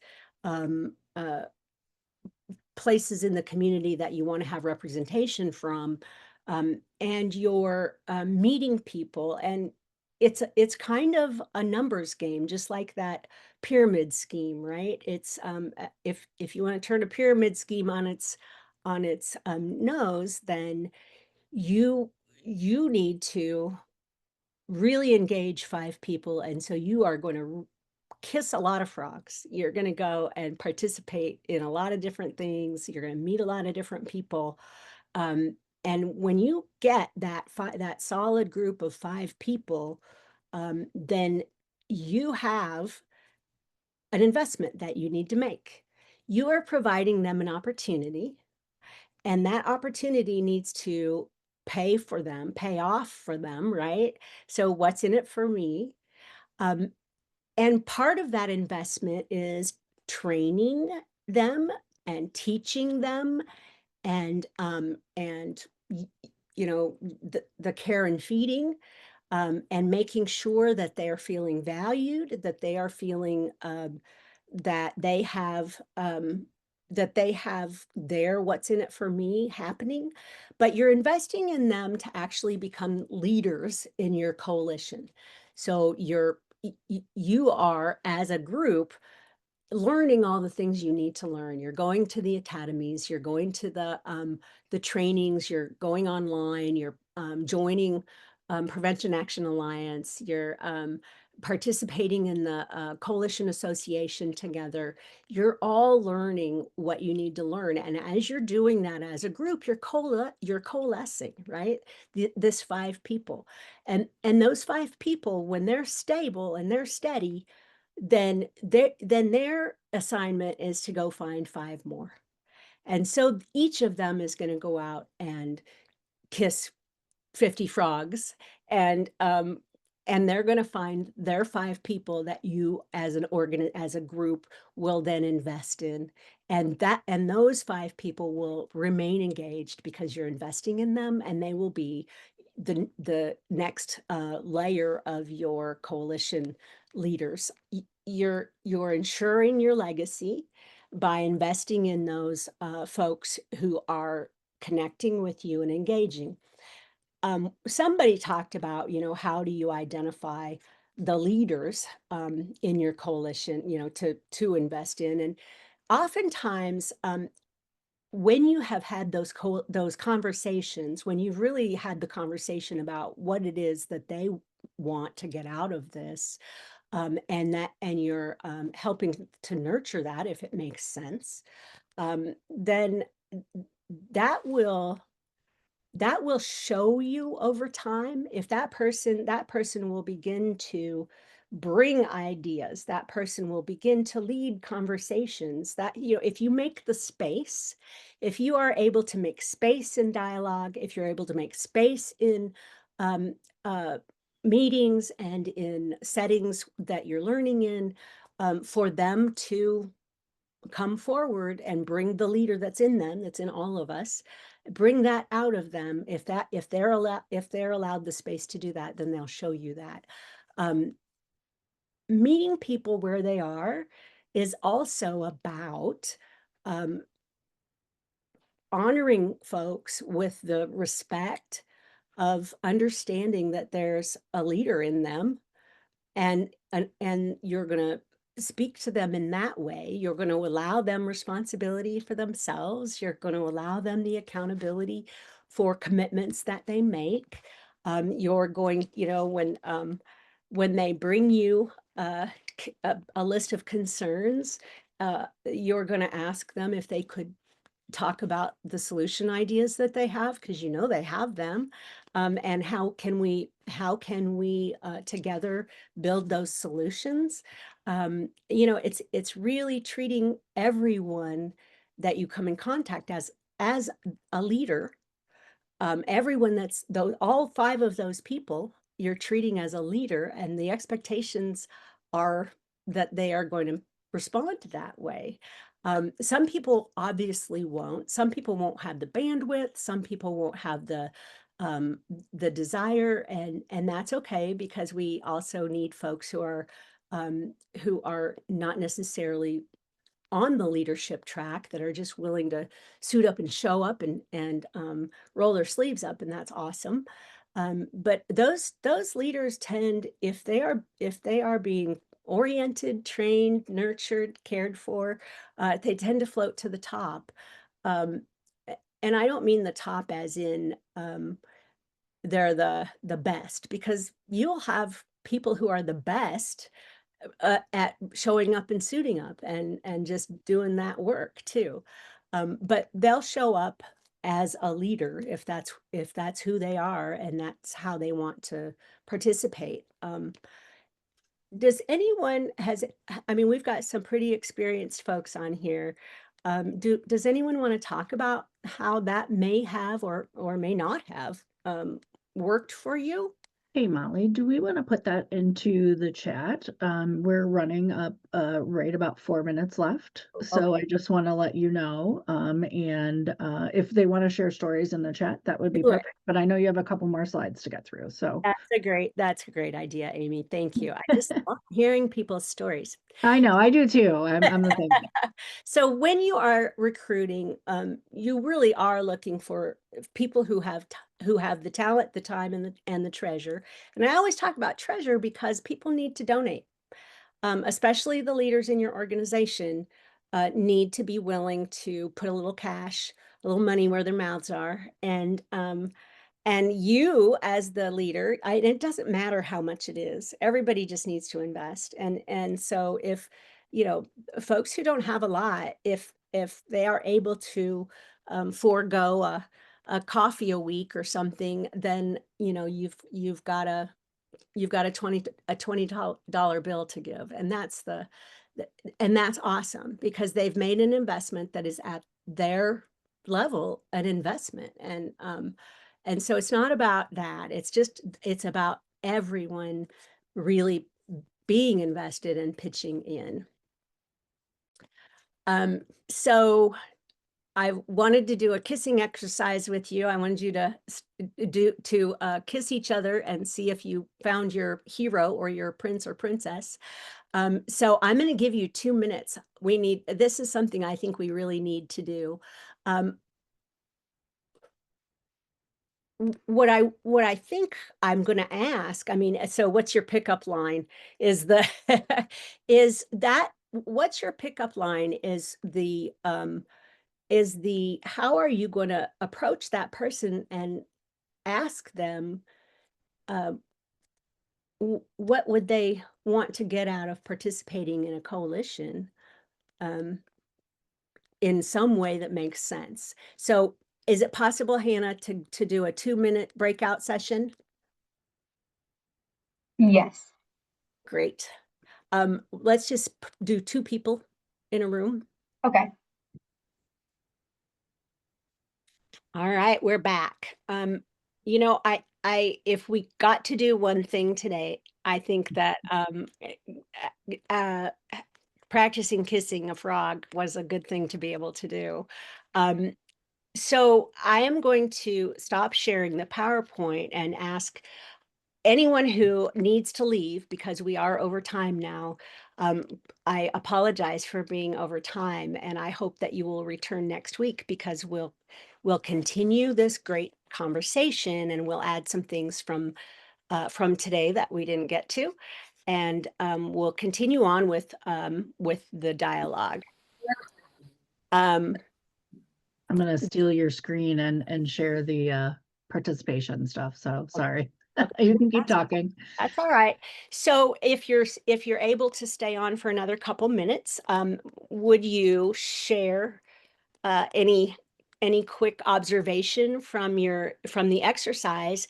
[SPEAKER 2] places in the community that you want to have representation from, and you're meeting people. And it's kind of a numbers game, just like that pyramid scheme, right? It's if you want to turn a pyramid scheme on its nose, then you need to really engage 5 people, and so you are going to kiss a lot of frogs. You're going to go and participate in a lot of different things. You're going to meet a lot of different people. And when you get that solid group of 5 people, then you have an investment that you need to make. You are providing them an opportunity, and that opportunity needs to pay off for them, right? So what's in it for me? And part of that investment is training them and teaching them and the care and feeding, and making sure that they are feeling valued, that they are feeling that they have their what's in it for me happening. But you're investing in them to actually become leaders in your coalition. So you are, as a group, learning all the things you need to learn. You're going to the academies, you're going to the trainings, you're going online, you're joining Prevention Action Alliance, you're participating in the coalition association together. You're all learning what you need to learn. And as you're doing that as a group, you're coalescing, right? This 5 people. And those 5 people, when they're stable and they're steady, then their assignment is to go find 5 more. And so each of them is going to go out and kiss 50 frogs, and they're going to find their 5 people that you as a group will then invest in, and those 5 people will remain engaged because you're investing in them, and they will be the next layer of your coalition leaders. You're ensuring your legacy by investing in those folks who are connecting with you and engaging. Somebody talked about, how do you identify the leaders in your coalition, to invest in. And oftentimes, when you have had those conversations, when you've really had the conversation about what it is that they want to get out of this, and you're helping to nurture that, if it makes sense, then that will show you over time if that person will begin to bring ideas, that person will begin to lead conversations, that if you make the space, if you are able to make space in dialogue, if you're able to make space in meetings and in settings that you're learning in, for them to come forward and bring the leader that's in them, that's in all of us, bring that out of them. If they're allowed the space to do that, then they'll show you that. Meeting people where they are is also about honoring folks with the respect of understanding that there's a leader in them, and you're going to speak to them in that way. You're going to allow them responsibility for themselves. You're going to allow them the accountability for commitments that they make. You're going, when they bring you a list of concerns, you're going to ask them if they could talk about the solution ideas that they have, because they have them, and how can we together build those solutions. It's really treating everyone that you come in contact as a leader. Everyone all 5 of those people you're treating as a leader, and the expectations are that they are going to respond that way. Some people obviously won't. Some people won't have the bandwidth. Some people won't have the desire, and that's okay, because we also need folks who are not necessarily on the leadership track, that are just willing to suit up and show up and roll their sleeves up, and that's awesome. But those leaders tend, if they are being oriented, trained, nurtured, cared for, they tend to float to the top. And I don't mean the top as in they're the best, because you'll have people who are the best at showing up and suiting up and just doing that work too. But they'll show up as a leader if that's who they are and that's how they want to participate. Does anyone I mean, we've got some pretty experienced folks on here. Does anyone want to talk about how that may have or may not have worked for you?
[SPEAKER 1] Hey, Molly, do we want to put that into the chat? We're running up right about 4 minutes left. So I just want to let you know. And if they want to share stories in the chat, that would be
[SPEAKER 2] Sure.
[SPEAKER 1] perfect. But I know you have a couple more slides to get through. So
[SPEAKER 2] That's a great idea, Amy. Thank you. I just love hearing people's stories.
[SPEAKER 1] I know, I do too. I'm the same way.
[SPEAKER 2] So when you are recruiting, you really are looking for people who have the talent, the time, and the treasure. And I always talk about treasure because people need to donate, especially the leaders in your organization need to be willing to put a little cash, a little money where their mouths are, and you as the leader, it doesn't matter how much it is. Everybody just needs to invest. And so if, you know, folks who don't have a lot, if they are able to forego a coffee a week or something, then, you know, you've got a $20 bill to give. And that's awesome, because they've made an investment that is at their level, an investment. And so it's not about that. It's about everyone really being invested and pitching in. So I wanted to do a kissing exercise with you. I wanted you to kiss each other and see if you found your hero or your prince or princess. So I'm going to give you 2 minutes. This is something I think we really need to do. What I think I'm going to ask, I mean, so what's your pickup line? What's your pickup line is how are you going to approach that person and ask them what would they want to get out of participating in a coalition in some way that makes sense. So is it possible, Hannah, to do a 2-minute breakout session?
[SPEAKER 8] Yes.
[SPEAKER 2] Great. Let's just do 2 people in a room.
[SPEAKER 8] Okay.
[SPEAKER 2] All right, we're back. You know, if we got to do one thing today, I think that practicing kissing a frog was a good thing to be able to do. So I am going to stop sharing the PowerPoint and ask anyone who needs to leave, because we are over time now. I apologize for being over time, and I hope that you will return next week, because we'll continue this great conversation, and we'll add some things from today that we didn't get to, and we'll continue on with the dialogue.
[SPEAKER 1] I'm going to steal your screen and share the participation stuff. So sorry. You can keep talking.
[SPEAKER 2] That's all right. So if you're able to stay on for another couple minutes, would you share any quick observation from the exercise,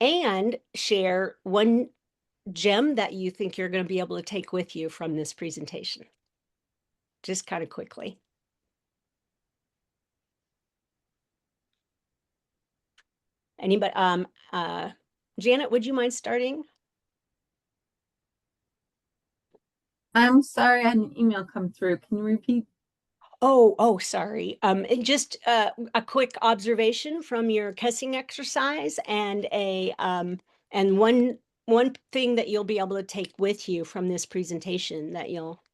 [SPEAKER 2] and share one gem that you think you're going to be able to take with you from this presentation? Just kind of quickly. Anybody? Janet, would you mind starting?
[SPEAKER 4] I'm sorry, I had an email come through. Can you repeat?
[SPEAKER 2] Oh, sorry. And just a quick observation from your kissing exercise, and one thing that you'll be able to take with you from this presentation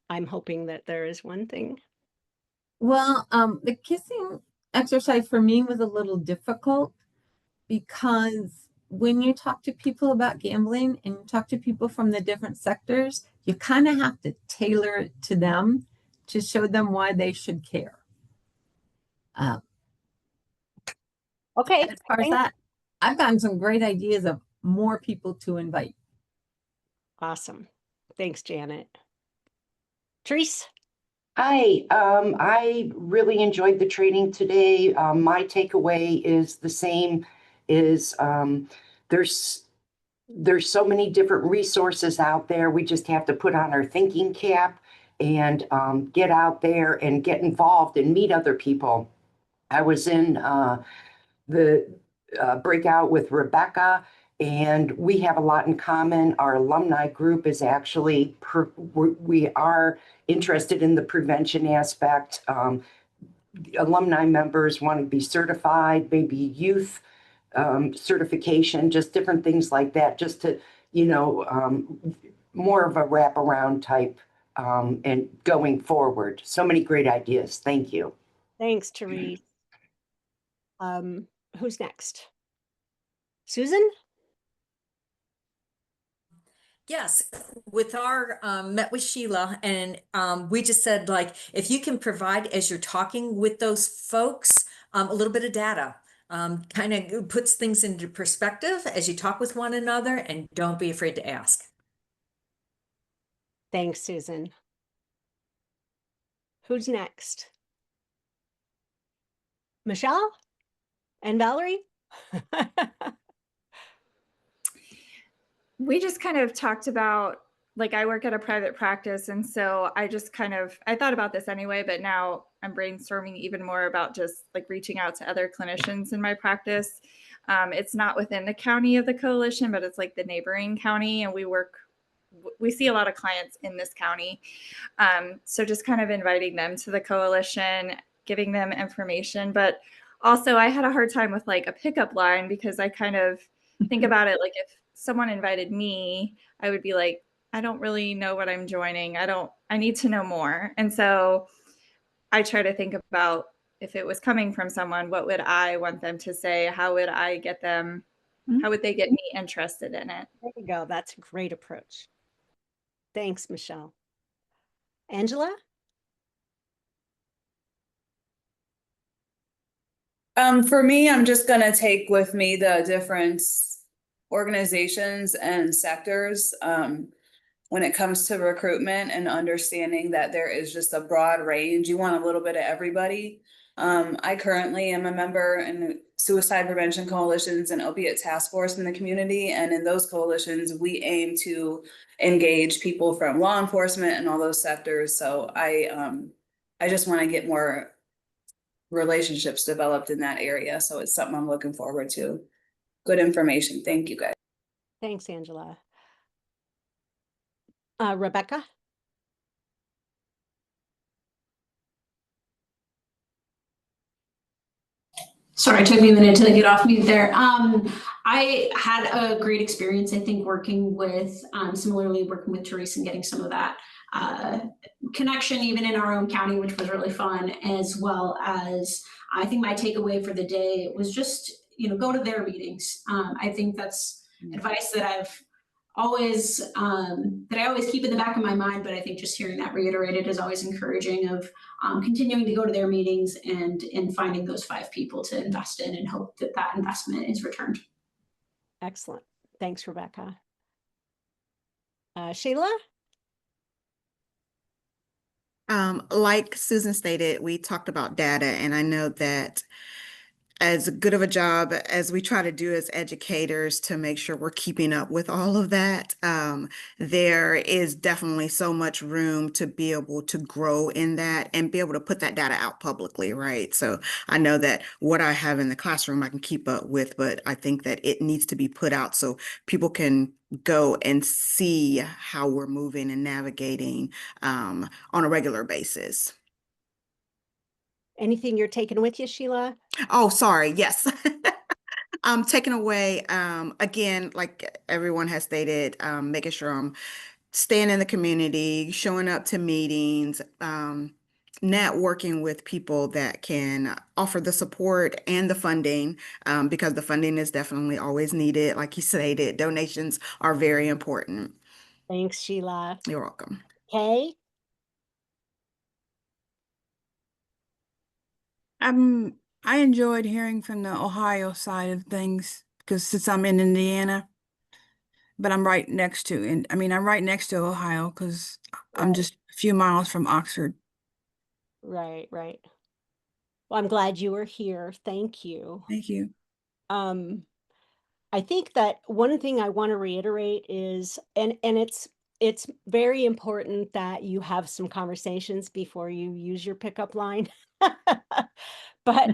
[SPEAKER 2] I'm hoping that there is one thing.
[SPEAKER 4] Well, the kissing exercise for me was a little difficult, because when you talk to people about gambling and you talk to people from the different sectors, you kind of have to tailor it to them to show them why they should care.
[SPEAKER 2] Okay.
[SPEAKER 4] As far as that, I've gotten some great ideas of more people to invite.
[SPEAKER 2] Awesome. Thanks, Janet. Therese?
[SPEAKER 11] Hi, I really enjoyed the training today. My takeaway is the same, is there's so many different resources out there. We just have to put on our thinking cap and get out there and get involved and meet other people. I was in the breakout with Rebecca, and we have a lot in common. Our alumni group is actually, we are interested in the prevention aspect. Alumni members want to be certified, maybe youth certification, just different things like that, just to, more of a wraparound type and going forward. So many great ideas. Thank you.
[SPEAKER 2] Thanks, Therese. Who's next? Susan?
[SPEAKER 12] Yes, with our met with Sheila, and we just said, like, if you can provide, as you're talking with those folks, a little bit of data, kind of puts things into perspective as you talk with one another, and don't be afraid to ask.
[SPEAKER 2] Thanks, Susan. Who's next? Michelle and Valerie?
[SPEAKER 13] We just kind of talked about, like, I work at a private practice, and so I just kind of, I thought about this anyway, but now I'm brainstorming even more about just like reaching out to other clinicians in my practice. It's not within the county of the coalition, but it's like the neighboring county, and we see a lot of clients in this county. So just kind of inviting them to the coalition, giving them information. But also I had a hard time with like a pickup line, because I kind of think about it like, if someone invited me, I would be like, I don't really know what I'm joining. I need to know more. And so I try to think about, if it was coming from someone, what would I want them to say? How would I get them? How would they get me interested in it?
[SPEAKER 2] There you go. That's a great approach. Thanks, Michelle. Angela?
[SPEAKER 14] For me, I'm just gonna take with me the different organizations and sectors when it comes to recruitment, and understanding that there is just a broad range. You want a little bit of everybody. I currently am a member in suicide prevention coalitions and opiate task force in the community. And in those coalitions, we aim to engage people from law enforcement and all those sectors. So I just want to get more relationships developed in that area. So it's something I'm looking forward to. Good information. Thank you, guys.
[SPEAKER 2] Thanks, Angela. Rebecca?
[SPEAKER 15] Sorry, it took me a minute to get off mute there. I had a great experience, I think, working with, similarly working with Therese and getting some of that connection even in our own county, which was really fun, as well as I think my takeaway for the day was just, go to their meetings. I think that's advice that I always keep in the back of my mind, but I think just hearing that reiterated is always encouraging, of continuing to go to their meetings and finding those 5 people to invest in, and hope that that investment is returned.
[SPEAKER 2] Excellent. Thanks, Rebecca. Sheila?
[SPEAKER 3] Like Susan stated, we talked about data, and I know that as good of a job as we try to do as educators to make sure we're keeping up with all of that, there is definitely so much room to be able to grow in that and be able to put that data out publicly, right? So I know that what I have in the classroom I can keep up with, but I think that it needs to be put out so people can go and see how we're moving and navigating on a regular basis.
[SPEAKER 2] Anything you're taking with you, Sheila?
[SPEAKER 3] Oh, sorry. Yes. I'm taking away, again, like everyone has stated, making sure I'm staying in the community, showing up to meetings, networking with people that can offer the support and the funding, because the funding is definitely always needed. Like you stated, donations are very important.
[SPEAKER 2] Thanks, Sheila.
[SPEAKER 3] You're welcome.
[SPEAKER 2] Kay?
[SPEAKER 7] I enjoyed hearing from the Ohio side of things because since I'm in Indiana, but I'm right next to, and I mean, I'm right next to Ohio because I'm
[SPEAKER 2] Right.
[SPEAKER 7] just a few miles from Oxford.
[SPEAKER 2] Right, right. Well, I'm glad you were here. Thank you.
[SPEAKER 7] Thank you.
[SPEAKER 2] I think that one thing I want to reiterate is, and it's very important that you have some conversations before you use your pickup line. But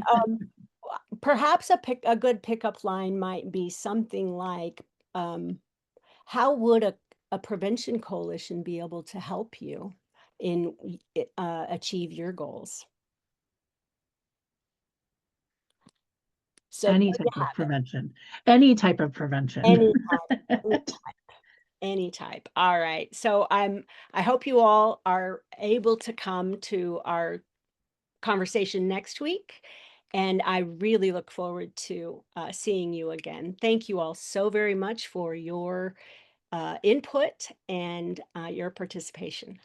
[SPEAKER 2] perhaps a good pickup line might be something like, how would a prevention coalition be able to help you in achieve your goals? So
[SPEAKER 1] Any
[SPEAKER 2] there you
[SPEAKER 1] type of
[SPEAKER 2] have it.
[SPEAKER 1] prevention, any type of prevention.
[SPEAKER 2] Any type. All right. So I hope you all are able to come to our conversation next week. And I really look forward to seeing you again. Thank you all so very much for your input and your participation.